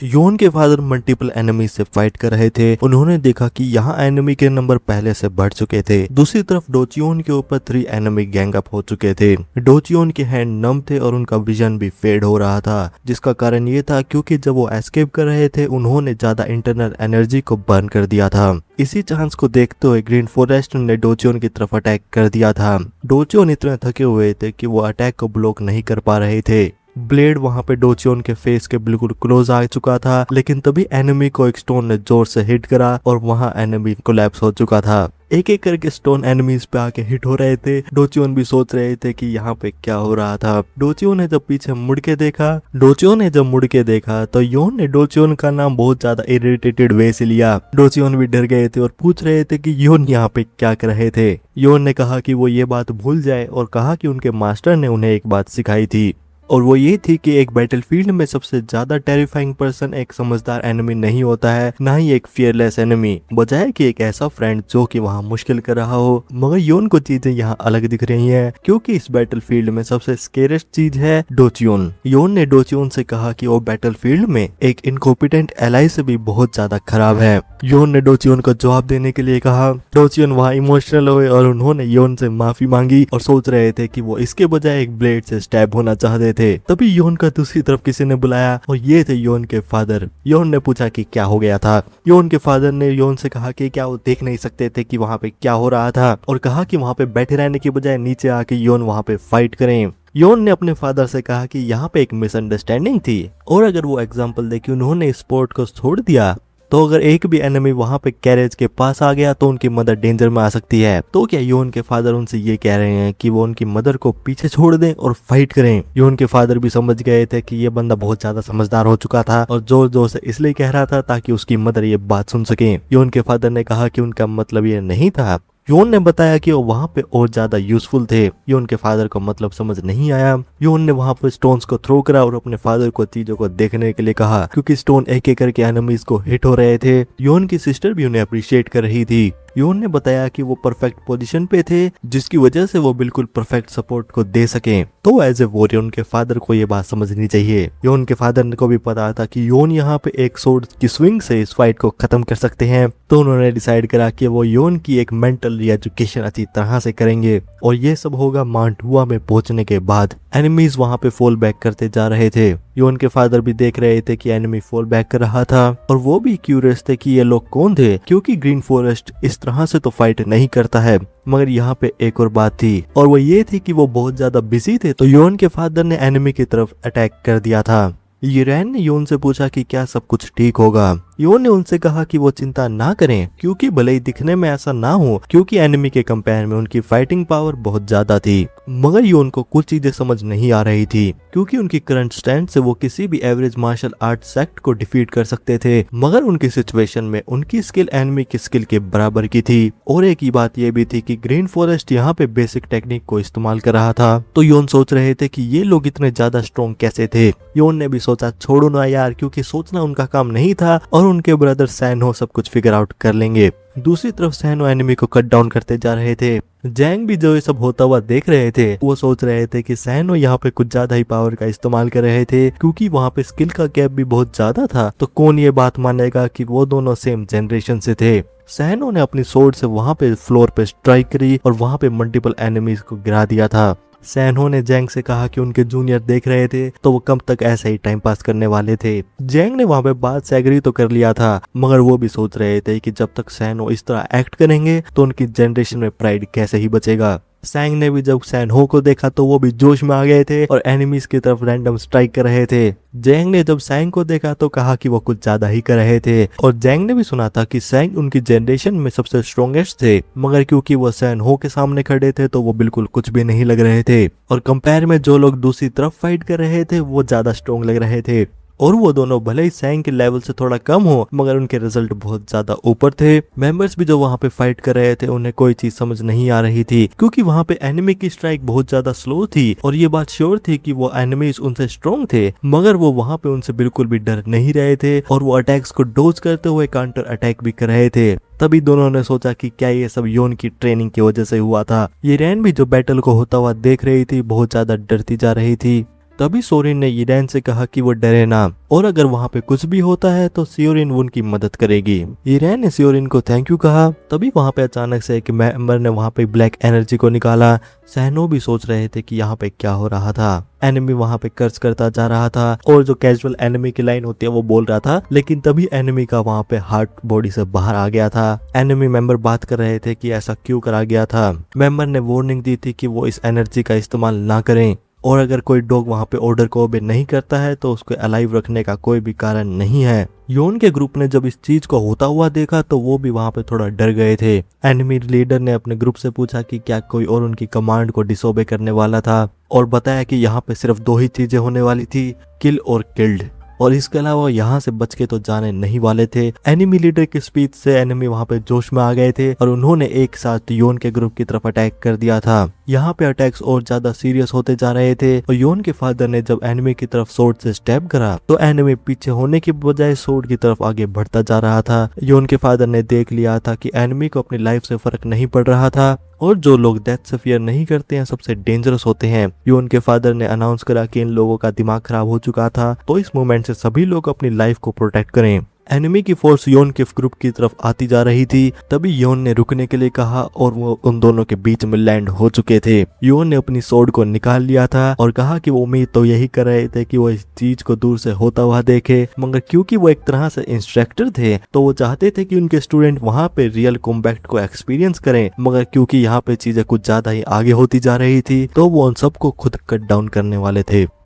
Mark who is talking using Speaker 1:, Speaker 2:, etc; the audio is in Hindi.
Speaker 1: योन के फादर मल्टीपल एनिमी से फाइट कर रहे थे। उन्होंने देखा कि यहाँ एनिमी के नंबर पहले से बढ़ चुके थे। दूसरी तरफ डोचियोन के ऊपर 3 एनिमी गैंग अप हो चुके थे। डोचियोन के हैंड नम थे और उनका विजन भी फेड हो रहा था, जिसका कारण ये था क्योंकि जब वो एस्केप कर रहे थे उन्होंने ज्यादा इंटरनल एनर्जी को बर्न कर दिया था। इसी चांस को देखते हुए ग्रीन फॉरेस्ट ने डोचियोन की तरफ अटैक कर दिया था। डोचियोन इतने थके हुए थे कि वो अटैक को ब्लॉक नहीं कर पा रहे थे। ब्लेड वहां पे डोचियोन के फेस के बिल्कुल क्लोज आ चुका था, लेकिन तभी एनिमी को एक स्टोन ने जोर से हिट करा और वहां एनिमी कोलैप्स हो चुका था। एक एक करके स्टोन एनिमीज पे आके हिट हो रहे थे। डोचियोन भी सोच रहे थे कि यहाँ पे क्या हो रहा था। डोचियोन ने जब पीछे मुड़ के देखा तो योन ने डोचियोन का नाम बहुत ज्यादा इरिटेटेड वे से लिया। डोचियोन भी डर गए थे और पूछ रहे थे कि योन यहाँ पे क्या कर रहे थे। योन ने कहा कि वो ये बात भूल जाए और कहा कि उनके मास्टर ने उन्हें एक बात सिखाई थी, और वो ये थी कि एक बैटलफील्ड में सबसे ज्यादा टेरिफाइंग पर्सन एक समझदार एनिमी नहीं होता है, ना ही एक फियरलेस एनिमी, बजाय कि एक ऐसा फ्रेंड जो कि वहाँ मुश्किल कर रहा हो। मगर योन को चीजें यहाँ अलग दिख रही हैं, क्योंकि इस बैटलफील्ड में सबसे स्केरेस्ट चीज है डोचियोन। योन ने डोचियोन से कहा कि वो बैटलफील्ड में एक इनकॉम्पिटेंट एलाई से भी बहुत ज्यादा खराब है। योन ने डोचियोन को जवाब देने के लिए कहा। डोचियोन वहाँ इमोशनल हुए और उन्होंने योन से माफी मांगी और सोच रहे थे कि वो इसके बजाय एक ब्लेड से स्टैब होना चाहते थे। तभी योन का दूसरी तरफ किसी ने बुलाया और ये थे योन के फादर। योन ने पूछा कि क्या हो गया था। योन के फादर ने योन से कहा कि क्या वो देख नहीं सकते थे कि वहाँ पे क्या हो रहा था, और कहा कि वहाँ पे बैठे रहने के बजाय नीचे आके योन वहाँ पे फाइट करें। योन ने अपने फादर से कहा कि यहाँ पे एक मिसअंडरस्टैंडिंग थी, और अगर वो एग्जाम्पल दे कि उन्होंने स्पोर्ट को छोड़ दिया तो अगर एक भी एनिमी वहां पे कैरेज के पास आ गया तो उनकी मदर डेंजर में आ सकती है। तो क्या योन के फादर उनसे ये कह रहे हैं कि वो उनकी मदर को पीछे छोड़ दें और फाइट करें। योन के फादर भी समझ गए थे कि ये बंदा बहुत ज्यादा समझदार हो चुका था और जोर जोर से इसलिए कह रहा था ताकि उसकी मदर ये बात सुन सके। योन के फादर ने कहा कि उनका मतलब ये नहीं था। योन ने बताया कि वो वहाँ पे और ज्यादा यूजफुल थे। योन के फादर को मतलब समझ नहीं आया। योन ने वहाँ पे स्टोन्स को थ्रो करा और अपने फादर को चीजों को देखने के लिए कहा, क्योंकि स्टोन एक एक करके एनिमीज को हिट हो रहे थे। योन की सिस्टर भी उन्हें अप्रिशिएट कर रही थी। योन ने बताया कि वो परफेक्ट पोजीशन पे थे, जिसकी वजह से वो बिल्कुल परफेक्ट सपोर्ट को दे सके। तो एज ए वॉरियर उनके फादर को ये बात समझनी चाहिए। योन के फादर को भी पता था कि योन यहाँ पे एक सोर्ड की स्विंग से इस फाइट को खत्म कर सकते हैं। तो उन्होंने डिसाइड करा कि वो योन की एक मेंटल रीएजुकेशन अच्छी तरह से करेंगे, और ये सब होगा माउंट हुआ में पहुंचने के बाद। एनिमीज वहां पे फॉल बैक करते जा रहे थे। योन के फादर भी देख रहे थे कि एनिमी फॉल बैक कर रहा था, और वो भी क्यूरियस थे कि ये लोग कौन थे, क्योंकि ग्रीन फॉरेस्ट इस तरह से तो फाइट नहीं करता है। मगर यहाँ पे एक और बात थी, और वो ये थी कि वो बहुत ज्यादा बिजी थे। तो योन के फादर ने एनिमी की तरफ अटैक कर दिया था। यूरेन ने योन से पूछा कि क्या सब कुछ ठीक होगा। योन ने उनसे कहा कि वो चिंता ना करें, क्योंकि भले ही दिखने में ऐसा ना हो, क्योंकि एनिमी के कंपेयर में उनकी फाइटिंग पावर बहुत ज्यादा थी। मगर योन को कुछ चीजें समझ नहीं आ रही थी, क्योंकि उनकी करंट स्टैंड से वो किसी भी एवरेज मार्शल आर्ट सेक्ट को डिफीट कर सकते थे, मगर उनकी सिचुएशन में उनकी स्किल एनिमी की स्किल के बराबर की थी। और एक ही बात ये भी थी कि ग्रीन फॉरेस्ट यहाँ पे बेसिक टेक्निक को इस्तेमाल कर रहा था। तो योन सोच रहे थे कि ये लोग इतने ज्यादा स्ट्रॉन्ग कैसे थे। योन ने भी सोचा छोड़ो ना यार, क्योंकि सोचना उनका काम नहीं था, और उनके ब्रदर सैनो सब कुछ फिगर आउट कर लेंगे। दूसरी तरफ सैनो एनिमी को कट डाउन करते जा रहे थे। जैंग भी जो ये सब होता हुआ देख रहे थे, वो सोच रहे थे कि सैनो यहाँ पे कुछ ज्यादा ही पावर का इस्तेमाल कर रहे थे, क्योंकि वहाँ पे स्किल का गैप भी बहुत ज्यादा था। तो कौन ये बात मानेगा कि वो दोनों सेम जनरेशन से थे। सैनो ने अपनी सोर्ड से वहाँ पे फ्लोर पे स्ट्राइक करी और वहाँ पे मल्टीपल एनिमीज को गिरा दिया था। सैनो ने जैंग से कहा कि उनके जूनियर देख रहे थे, तो वो कब तक ऐसे ही टाइम पास करने वाले थे। जैंग ने वहां पे बात से एग्री तो कर लिया था, मगर वो भी सोच रहे थे कि जब तक सैनो इस तरह एक्ट करेंगे तो उनकी जनरेशन में प्राइड कैसे ही बचेगा। सैंग ने भी जब सैनहो को देखा तो वो भी जोश में आ गए थे और एनिमीज की तरफ रैंडम स्ट्राइक कर रहे थे। जैंग ने जब सैंग को देखा तो कहा कि वो कुछ ज्यादा ही कर रहे थे, और जैंग ने भी सुना था कि सैंग उनकी जनरेशन में सबसे स्ट्रॉन्गेस्ट थे, मगर क्योंकि वो सैनहो के सामने खड़े थे तो वो बिल्कुल कुछ भी नहीं लग रहे थे, और कंपेयर में जो लोग दूसरी तरफ फाइट कर रहे थे वो ज्यादा स्ट्रॉन्ग लग रहे थे। और वो दोनों भले ही सैंग के लेवल से थोड़ा कम हो, मगर उनके रिजल्ट बहुत ज्यादा ऊपर थे। मेंबर्स भी जो वहां पे फाइट कर रहे थे उन्हें कोई चीज समझ नहीं आ रही थी, क्योंकि वहां पे एनिमी की स्ट्राइक बहुत ज्यादा स्लो थी, और ये बात श्योर थी कि वो एनिमीज उनसे स्ट्रॉन्ग थे, मगर वो वहां पे उनसे बिल्कुल भी डर नहीं रहे थे, और वो अटैक्स को डोज करते हुए काउंटर अटैक भी कर रहे थे। तभी दोनों ने सोचा कि क्या ये सब योन की ट्रेनिंग की वजह से हुआ था। ये रैन भी जो बैटल को होता हुआ देख रही थी बहुत ज्यादा डरती जा रही थी। तभी सोरिन ने यिरेन से कहा कि वो डरे ना और अगर वहाँ पे कुछ भी होता है तो सियोरिन उनकी मदद करेगी। यिरेन ने सियोरिन को थैंक यू कहा। तभी वहाँ पे अचानक से एक मेंबर ने वहाँ पे ब्लैक एनर्जी को निकाला। सहनो भी सोच रहे थे कि यहाँ पे क्या हो रहा था। एनिमी वहाँ पे कर्ज करता जा रहा था और जो कैजुअल एनिमी की लाइन होती है वो बोल रहा था, लेकिन तभी एनिमी का वहाँ पे हार्ट बॉडी से बाहर आ गया था। एनिमी मेंबर बात कर रहे थे कि ऐसा क्यों करा गया था। मेंबर ने वार्निंग दी थी कि वो इस एनर्जी का इस्तेमाल ना करें और अगर कोई डॉग वहाँ पे ऑर्डर को ओबे नहीं करता है तो उसको अलाइव रखने का कोई भी कारण नहीं है। योन के ग्रुप ने जब इस चीज को होता हुआ देखा तो वो भी वहाँ पे थोड़ा डर गए थे। एनिमी लीडर ने अपने ग्रुप से पूछा कि क्या कोई और उनकी कमांड को डिसोबे करने वाला था और बताया कि यहाँ पे सिर्फ 2 ही चीजें होने वाली थी, किल और किल्ड, और इसके अलावा यहाँ से बच के तो जाने नहीं वाले थे। एनिमी लीडर की स्पीच से एनिमी वहाँ पे जोश में आ गए थे और उन्होंने एक साथ योन के ग्रुप की तरफ अटैक कर दिया था। यहाँ पे अटैक्स और ज्यादा सीरियस होते जा रहे थे और योन के फादर ने जब एनिमी की तरफ सोर्ड से स्टेप करा तो एनिमी पीछे होने की बजाय सोर्ड की तरफ आगे बढ़ता जा रहा था। योन के फादर ने देख लिया था कि एनिमी को अपनी लाइफ से फर्क नहीं पड़ रहा था और जो लोग डेथ से फियर नहीं करते हैं सबसे डेंजरस होते हैं। योन के फादर ने अनाउंस करा कि इन लोगों का दिमाग खराब हो चुका था, तो इस मोमेंट से सभी लोग अपनी लाइफ को प्रोटेक्ट करें। एनिमी की फोर्स योन के ग्रुप की तरफ आती जा रही थी। तभी योन ने रुकने के लिए कहा और वो उन दोनों के बीच में लैंड हो चुके थे। योन ने अपनी सोर्ड को निकाल लिया था और कहा कि वो उम्मीद तो यही कर रहे थे कि वो इस चीज को दूर से होता हुआ देखे, मगर क्योंकि वो एक तरह से इंस्ट्रक्टर थे तो वो चाहते थे कि उनके स्टूडेंट वहाँ पे रियल कॉम्बैट को एक्सपीरियंस करें, मगर क्योंकि यहाँ पे चीजें कुछ ज्यादा ही आगे होती जा रही थी तो वो उन सबको खुद कट डाउन करने वाले थे।